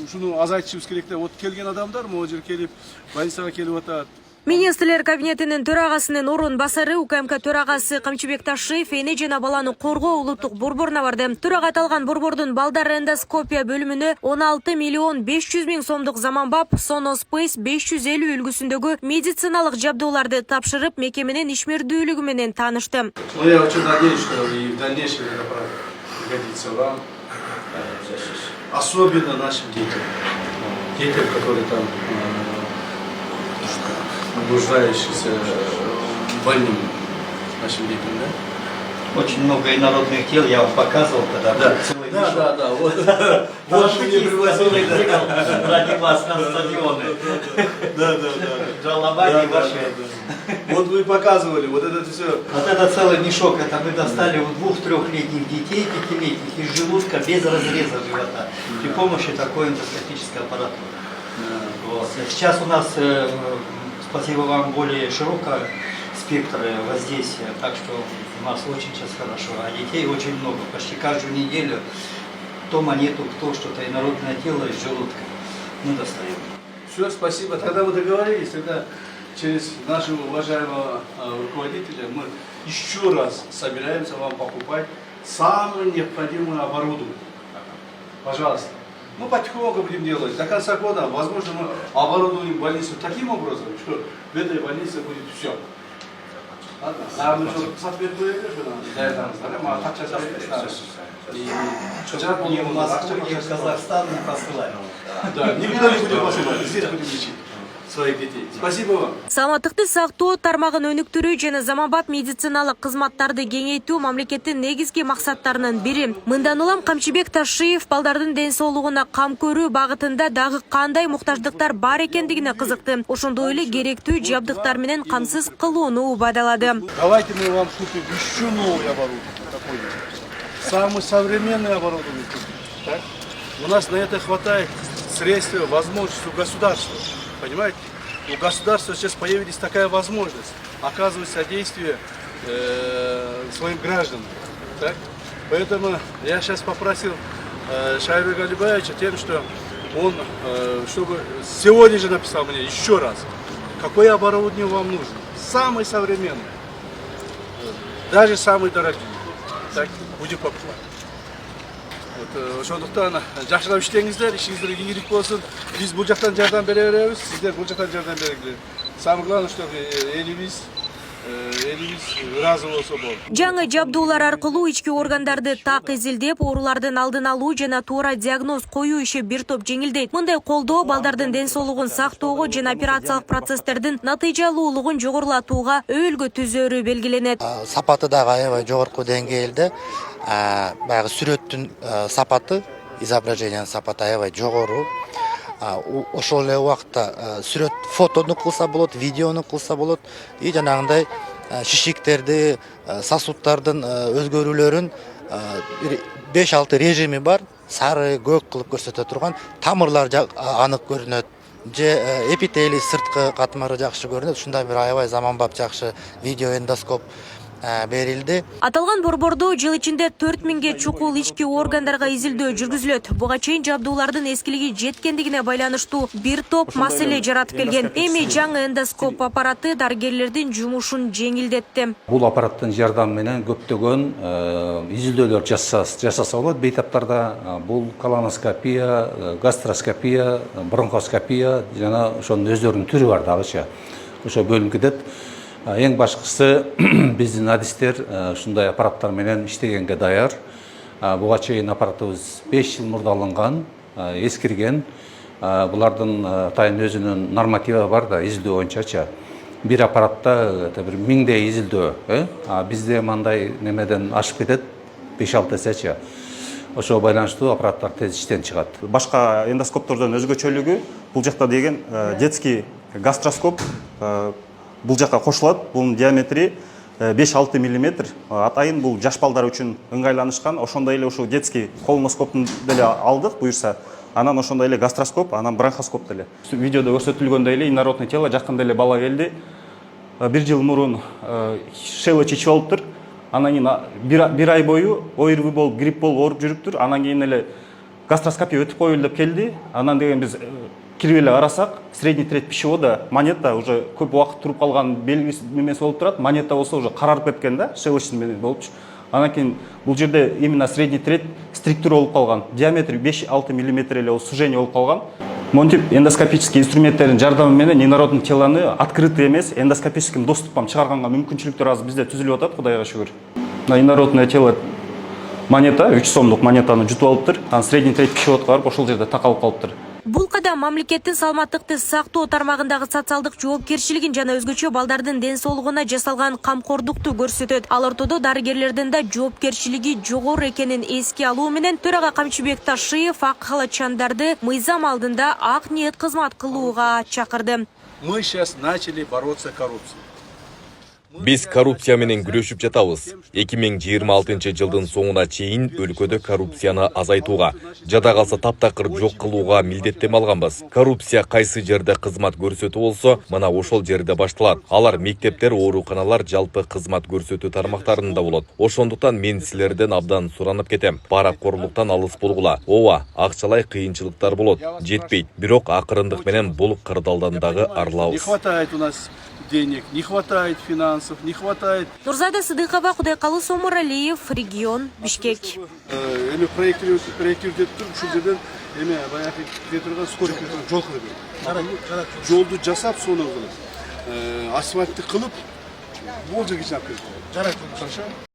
ушуну азайтышыбыз керек да. Вот келген адамдар могу жерге келип, больницага келип атат. Министрлер кабинетинин төрагасынын орун басары УКМК төрагасы Камчыбек Ташиев эне жана баланы коргоо улуттук борборуна барды. Төрага аталган борбордун балдар эндоскопия бөлүмүнө 16 миллион 500 миң сомдук заманбап Sonospace 550 үлгүсүндөгү медициналык жабдууларды тапшырып, мекеменин ишмердүүлүгү менен таанышты. Я очень надеюсь, что и в дальнейшем это пригодится вам, особенно нашим детям, которые там нуждающиеся больным нашим детям, да? Очень много инородных тел я вам показывал, когда Да, целый мешок. да, вот. Вот мне пригласили. Ради вас на стадионы. Да. Жалобали ваши. Вот вы показывали, вот это все. Вот это целый мешок, это мы достали у 2-3-летних детей, 5-летних из желудка без разреза живота при помощи такой эндоскопической аппаратуры. Вот. Сейчас у нас, спасибо вам, более широкий спектр воздействия, так что у нас очень сейчас хорошо, а детей очень много, почти каждую неделю то монету, кто что-то инородное тело из желудка мы достаем. Все, спасибо. Тогда мы договорились, тогда через нашего уважаемого руководителя мы еще раз собираемся вам покупать самое необходимое оборудование. Пожалуйста. Мы потихоньку будем делать. До конца года, возможно, мы оборудуем больницу таким образом, что в этой больнице будет все. А мы что, соответствуем, Ни в Москву, ни в Казахстан не посылаем. Да, никуда не будем посылать, здесь будем лечить своих детей. Спасибо вам. Саламаттыкты сактоо тармагын өнүктүрүү жана заманбап медициналык кызматтарды кеңейтүү мамлекеттин негизги максаттарынын бири. Мындан улам Камчыбек Ташиев балдардын ден соолугуна кам көрүү багытында дагы кандай муктаждыктар бар экендигине кызыкты. Ошондой эле керектүү жабдыктар менен камсыз кылууну убадалады. Давайте мы вам купим еще новое оборудование. Самое современное оборудование. Так? У нас на это хватает средств, возможностей у государства. Понимаете? У государства сейчас появилась такая возможность оказывать содействие своим гражданам. Так? Поэтому я сейчас попросил Шайбека Алибаевича тем, что он, чтобы сегодня же написал мне еще раз, какое оборудование вам нужно. Самое современное. Даже самые дорогие. Так, будем покупать. Ошондуктан жакшылап иштеңиздер, ишиңиздер ийгилик болсун. Биз бул жактан жардам бере беребиз, сиздер бул жактан жардам бериңиздер. Самое главное, что элибиз ыраазы болсо болот. Жаңы жабдуулар аркылуу ички органдарды так изилдеп, оорулардын алдын алуу жана туура диагноз коюу иши бир топ жеңилдейт. Мындай колдоо балдардын ден соолугун сактоого жана операциялык процесстердин натыйжалуулугун жогорулатууга өбөлгө түзөөрү белгиленет. Сапаты дагы аябай жогорку деңгээлде. Баягы сүрөттүн сапаты, изображениянын сапаты аябай жогору. Ошол эле убакта сүрөт фотону кылса болот, видеону кылса болот. И жанагындай шишиктерди, сосудтардын өзгөрүүлөрүн 5-6 режими бар. Сары, көк кылып көрсөтө турган, тамырлар анык көрүнөт. Же эпителий сырткы катмары жакшы көрүнөт. Ушундай бир аябай заманбап жакшы видео эндоскоп берилди. Аталган борбордо жыл ичинде 4000ге чукул ички органдарга изилдөө жүргүзүлөт. Буга чейин жабдуулардын эскилиги жеткендигине байланыштуу бир топ маселе жаратып келген. Эми жаңы эндоскоп аппараты дарыгерлердин жумушун жеңилдетти. Бул аппараттын жардамы менен көптөгөн изилдөөлөр жасаса болот бейтаптарда. Бул колоноскопия, гастроскопия, бронхоскопия жана ошонун өздөрүнүн түрү бар дагычы. Ошо бөлүнүп кетет. Эң башкысы биздин адистер ушундай аппараттар менен иштегенге даяр. Буга чейин аппаратыбыз 5 жыл мурда алынган, эскирген. Булардын атайын өзүнүн нормативи бар да, изилдөө боюнчачы. Бир аппаратта бир 1000дей изилдөө, бизде мындай немеден ашып кетет 5-6 эсечи. Ошого байланыштуу аппараттар тез иштен чыгат. Башка эндоскоптордон өзгөчөлүгү бул жакта деген детский гастроскоп бул жакка кошулат. Бунун диаметри 5-6 мм. Атайын бул жаш балдар үчүн ыңгайланышкан. Ошондой эле ушул детский колоноскоптун деле алдык буюрса. Анан ошондой эле гастроскоп, анан бронхоскоп деле. Видеодо көрсөтүлгөндөй эле инородный тело жакында эле бала келди. Бир жыл мурун шело чечип алыптыр. Анан кийин бир ай бою ОРВИ болуп, грипп болуп ооруп жүрүптүр. Анан кийин эле гастроскопия өтіп қойылды деп келді. Анан деген біз кирип эле карасак, средний треть пищевода монета уже көп уақыт туруп калган белгиси немеси болуп турат. Монета болсо уже карарып кеткен да, шелочный менен болупчу. Анан кийин бул жерде именно средний треть структура болуп калган. Диаметри 5-6 мм эле ол сужение болуп калган. Монтип эндоскопический инструменттердин жардамы менен инородный телоны открытый эмес эндоскопическим доступпан чыгарганга мүмкүнчүлүктөр азыр бизде түзүлүп атат, Кудайга шүгүр. На инородное тело монета 3 сомдук монетаны жутуп алыптыр. Анан средний треть пищеводко барып ошол жерде такалып калыптыр. Бул кадам мамлекеттин саламаттыкты сактоо тармагындагы социалдык жоопкерчилигин жана өзгөчө балдардын ден соолугуна жасалган камкордукту көрсөтөт. Ал ортодо дарыгерлердин да жоопкерчилиги жогору экенин эске алуу менен төрага Камчыбек Ташиев ак халатчандарды мыйзам алдында ак ниет кызмат кылууга чакырды. Мы сейчас начали бороться с коррупцией. Биз коррупция менен күрөшүп жатабыз. 2026 жылдын соңуна чейин өлкөдө коррупцияны азайтууга, жада калса таптакыр жок кылууга милдеттенме алганбыз. Коррупция кайсы жерде кызмат көрсөтүү болсо, мына ошол жерде башталат. Алар мектептер, ооруканалар, жалпы кызмат көрсөтүү тармактарында болот. Ошондуктан мен силерден абдан суранып кетем. Паракорлуктан алыс болгула. Ооба, акчалай кыйынчылыктар болот, жетпейт. Бирок акырындык менен бул кырдаалдан дагы арылабыз. Не хватает у нас денег, не хватает финансов, не хватает. Нурзада Сыдыкова, Кудайкалы Сомуралиев, регион, Бишкек. Эми проектирует туруп ушул жерден эми баягы кетирген скорик жол кылып. Жолду жасап сону кылып, асфальтты кылып, бул жерге чыгып кетти.